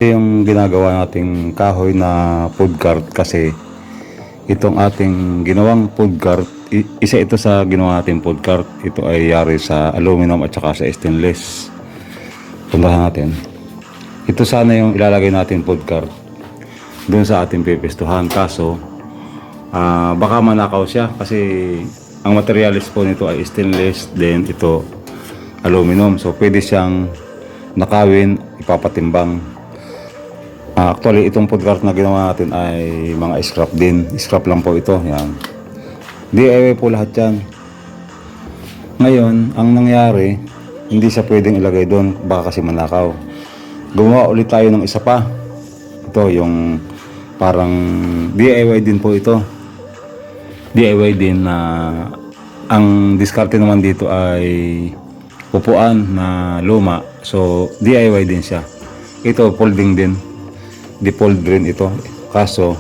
Yung ginagawa nating kahoy na food cart kasi itong ating ginawang food cart, isa ito sa ginawa nating food cart. Ito ay yari sa aluminum at saka sa stainless. Puntahan natin. Ito sana yung ilalagay natin food cart doon sa ating pipistuhan. Kaso baka manakaw siya kasi ang materialis po nito ay stainless, then ito aluminum. So pwede siyang nakawin, ipapatimbang. Actually, itong food cart na ginawa natin ay mga scrap din. Scrap lang po ito. Yan. DIY po lahat yan. Ngayon, ang nangyari, hindi siya pwedeng ilagay doon. Baka kasi manakaw. Gumawa ulit tayo ng isa pa. Ito, yung parang DIY din po ito. DIY din na ang diskarte naman dito ay upuan na luma. So, DIY din siya. Ito, folding din. Default rin ito, kaso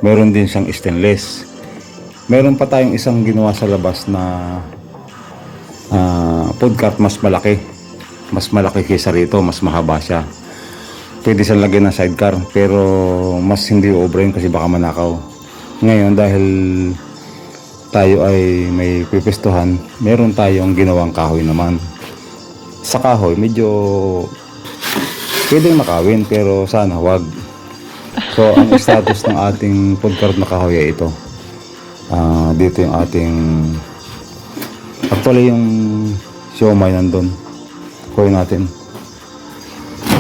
meron din siyang stainless. Meron pa tayong isang ginawa sa labas na food cart, mas malaki kaysa rito, mas mahaba siya. Pwede siyang lagyan ng sidecar, pero mas hindi over yun kasi baka manakaw. Ngayon, dahil tayo ay may pipistuhan, meron tayong ginawang kahoy naman. Sa kahoy medyo pwedeng nakawin, pero sana wag. So, ang status ng ating food cart na kahoy ay ito. Dito yung ating... Actually, yung siomay nandun. Kuhin natin.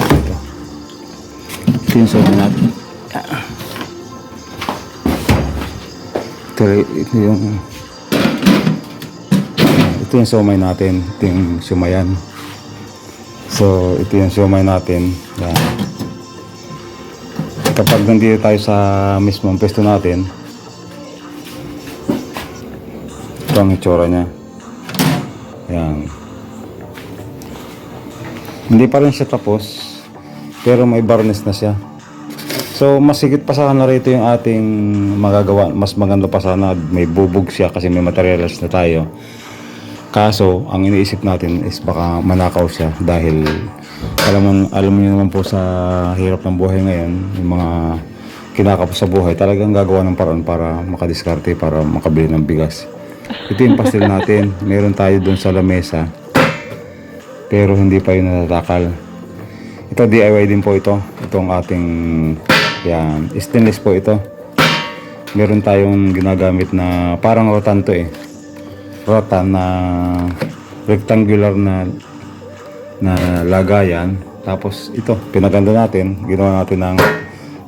Ito. Ito yung siomay natin. Ito yung siomay natin. Ito yung siomayan. So, ito yung siomay natin. Yan. Kapag nandito tayo sa mismong pwesto natin, ito ang itsura niya. Yan. Hindi pa rin siya tapos, pero may varnish na siya. So, mas higit pa sana rito yung ating magagawa. Mas maganda pa sana, may bubog siya kasi may materials na tayo. Kaso, ang iniisip natin is baka manakaw siya dahil alam niyo naman po sa hirap ng buhay ngayon, yung mga kinakapos sa buhay, talagang gagawa ng paraan para makadiskarte, para makabili ng bigas. Ito yung pastil natin. Meron tayo dun sa lamesa, pero hindi pa yun natatakal. Ito, DIY din po ito. Itong ating, yan, stainless po ito. Meron tayong ginagamit na parang rotan to eh. Rotan na rectangular na lagayan. Tapos ito, pinaganda natin. Ginawa natin ng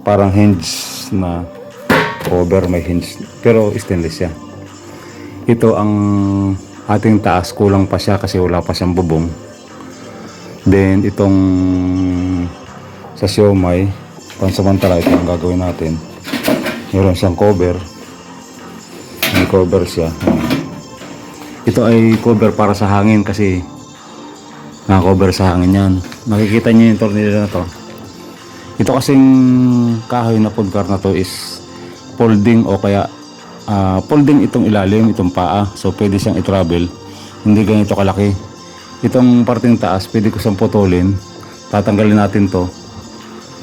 parang hinge na cover, may hinge. Pero stainless siya. Ito ang ating taas. Kulang pa siya kasi wala pa siyang bubong. Then itong sa siomay, pansamantala ito ang gagawin natin. Meron siyang cover. May cover siya. Ito ay cover para sa hangin kasi naka-cover sa hangin yan. Nakikita nyo yung tornilyo na to. Ito kasing kahoy na food cart na to is folding o kaya folding itong ilalim, itong paa. So pwede siyang i-travel. Hindi ganito kalaki. Itong parting taas, pwede ko siyang putulin. Tatanggalin natin to.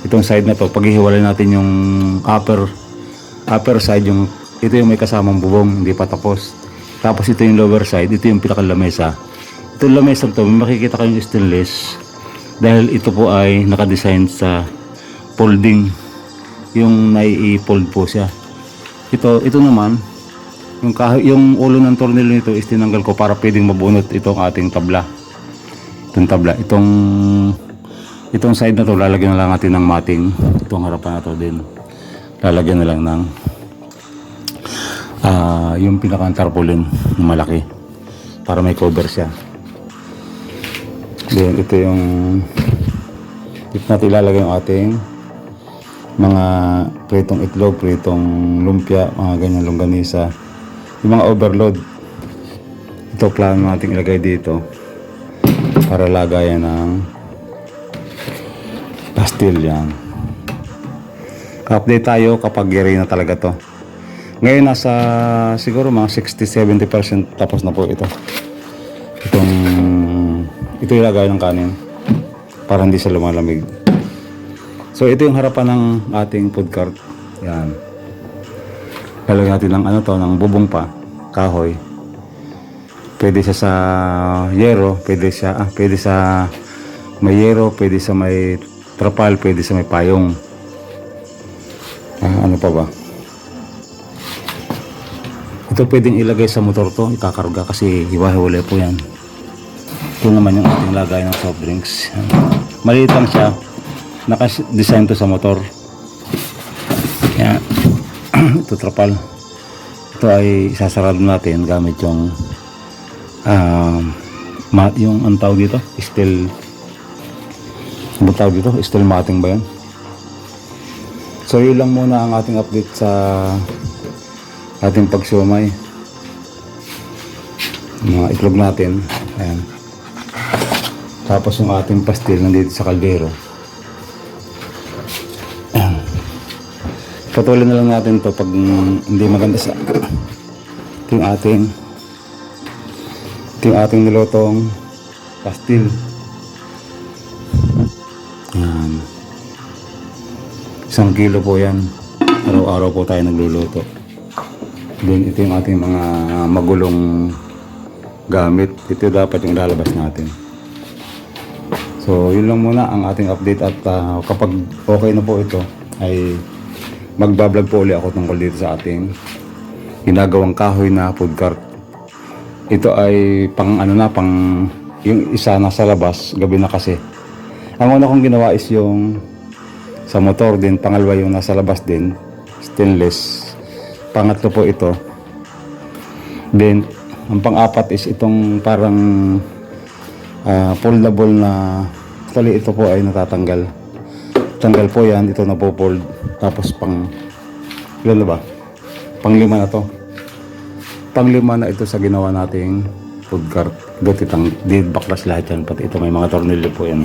Itong side na to, paghihiwalay natin yung upper side, ito yung may kasamang bubong, hindi pa tapos. Tapos ito yung lower side, ito yung pinaka-lamesa. Itong lamesa to, may makikita kayong stainless dahil ito po ay nakadesign sa folding. Yung nai-fold po siya. Ito naman, yung ulo ng tornilyo nito is tinanggal ko para pwedeng mabunot itong ating tabla. Itong side na to, lalagyan na lang natin ng mating. Itong harapan na to din, lalagyan na lang ng yung pinaka-tarpaulin na malaki para may cover siya. Then ito yung dito natin ilalagay yung ating mga pritong itlog, pritong lumpia, mga ganyan longganisa, yung mga overload. Ito plano natin ilagay dito para lagayan ng pastil. Yan, update tayo kapag giri na talaga to. Ngayon nasa siguro mga 60-70% tapos na po ito. Ito ilagay ng kanin. para hindi siya lumalamig. So ito yung harapan ng ating food cart. Yan. Lalagyan natin ng ano to, ng bubong pa, kahoy. Pwede siya sa yero, pwede sa may yero, pwede sa may trapal, pwede sa may payong. Ano pa ba? Ito pwedeng ilagay sa motor to, ikakarga kasi hiwa-hiwalay po yan. Ito naman yung ating lagay ng soft drinks. Maliit lang siya. Naka-design to sa motor. Yan. Ito trapal. Ito ay isasarado natin gamit yung yung ang tawag dito, steel. Ano tawag dito? Steel matting ba yan? So yun lang muna ang ating update sa ating pagsiumay. Mga itlog natin. Ayan. Tapos yung ating pastil nandito sa kaldero. Ayan. Patuloy na lang natin to pag hindi maganda sa ito yung ating nilotong pastil. Ayan. 1 kilo po yan. Araw-araw po tayo nagluluto. Then ito yung ating mga magulong gamit. Ito dapat yung lalabas natin. So yun lang muna ang ating update at kapag okay na po ito ay magbablog po ulit ako tungkol dito sa ating ginagawang kahoy na food cart. Ito ay pang yung isa nasa labas, gabi na kasi. Ang una kong ginawa is yung sa motor din, pangalawa yung nasa labas din, stainless. Pangatlo po ito. Then ang pang-apat is itong parang foldable na, actually ito po ay natatanggal. Tanggal po yan, ito na po fold. Tapos ilan na ba? Pang-5 na to. Pang-5 na ito sa ginawa nating food cart. Di baklas lahat yan, pati ito may mga tornilyo po yan.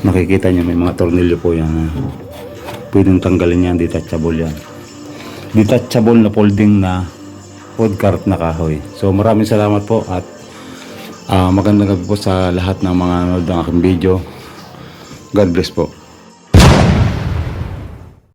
Nakikita nyo may mga tornilyo po yan. Pwedeng tanggalin yan, detachable yan. Detachable na folding na food cart na kahoy. So maraming salamat po at magandang gabi po sa lahat ng mga nanonood ng aking video. God bless po.